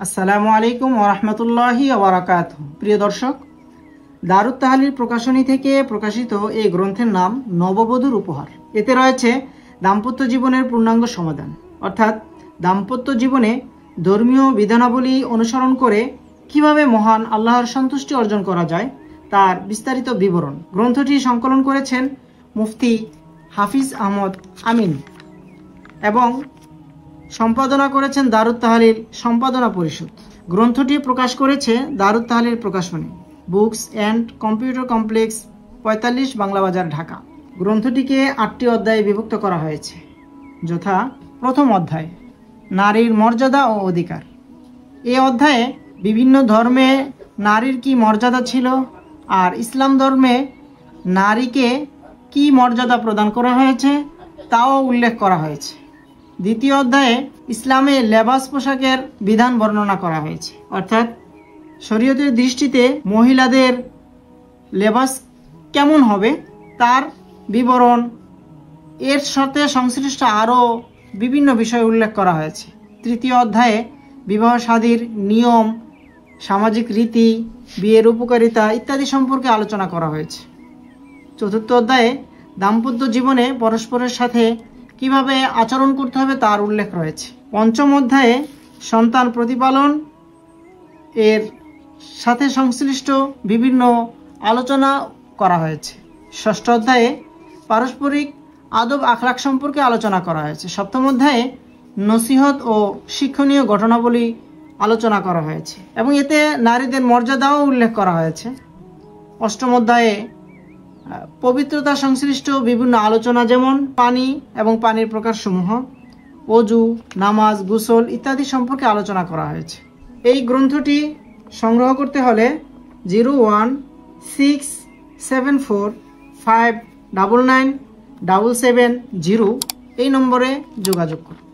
আসসালামু আলাইকুম ওয়া রাহমাতুল্লাহি ওয়া বারাকাতুহু। প্রিয় দর্শক, দারুত তাহলিল প্রকাশনী থেকে প্রকাশিত এই গ্রন্থের নাম নববধূর উপহার। এতে রয়েছে দাম্পত্য জীবনের পূর্ণাঙ্গ সমাধান, অর্থাৎ দাম্পত্য জীবনে ধর্মীয় বিধানাবলী অনুসরণ করে কিভাবে মহান আল্লাহর সন্তুষ্টি অর্জন করা যায় তার বিস্তারিত বিবরণ। গ্রন্থটি সংকলন করেছেন মুফতি হাফিজ আহমদ আমিন এবং সম্পাদনা করেছেন দারুত তাহলিল সম্পাদনা পরিষদ। গ্রন্থটি প্রকাশ করেছে Darut Tahlil Prokashoni, books and computer complex, ৪৫ Bangla Bazar, Dhaka. গ্রন্থটিকে ৮টি অধ্যায়ে বিভক্ত করা হয়েছে, যথা প্রথম অধ্যায় নারীর মর্যাদা ও অধিকার। এই অধ্যায়ে বিভিন্ন ধর্মে নারীর কি মর্যাদা ছিল আর ইসলাম ধর্মে নারীকে কি মর্যাদা প্রদান করা হয়েছে তাও উল্লেখ করা হয়েছে। দ্বিতীয় অধ্যায়ে ইসলামে লেবাস পোশাকের বিধান বর্ণনা করা হয়েছে, অর্থাৎ শরীয়তের দৃষ্টিতে মহিলাদের লেবাস কেমন হবে তার বিবরণ। এর সাথে সংশ্লিষ্ট আরও বিভিন্ন বিষয় উল্লেখ করা হয়েছে। তৃতীয় অধ্যায়ে বিবাহ শাদীর নিয়ম, সামাজিক রীতি, বিয়ের উপকারিতা ইত্যাদি সম্পর্কে আলোচনা করা হয়েছে। চতুর্থ অধ্যায়ে দাম্পত্য জীবনে পরস্পরের সাথে কিভাবে আচরণ করতে হবে তার উল্লেখ রয়েছে। পঞ্চম অধ্যায়ে সন্তান প্রতিপালন এর সাথে সংশ্লিষ্ট বিভিন্ন আলোচনা করা হয়েছে। ষষ্ঠ অধ্যায়ে পারস্পরিক আদব আখলাক সম্পর্কে আলোচনা করা হয়েছে। সপ্তম অধ্যায়ে নসিহত ও শিক্ষণীয় ঘটনাবলী আলোচনা করা হয়েছে এবং এতে নারীদের মর্যাদাও উল্লেখ করা হয়েছে। অষ্টম অধ্যায়ে পবিত্রতা সংশ্লিষ্ট বিভিন্ন আলোচনা, যেমন পানি এবং পানির প্রকারসমূহ, অজু, নামাজ, গোসল ইত্যাদি সম্পর্কে আলোচনা করা হয়েছে। এই গ্রন্থটি সংগ্রহ করতে হলে 01674599770 এই নম্বরে যোগাযোগ করুন।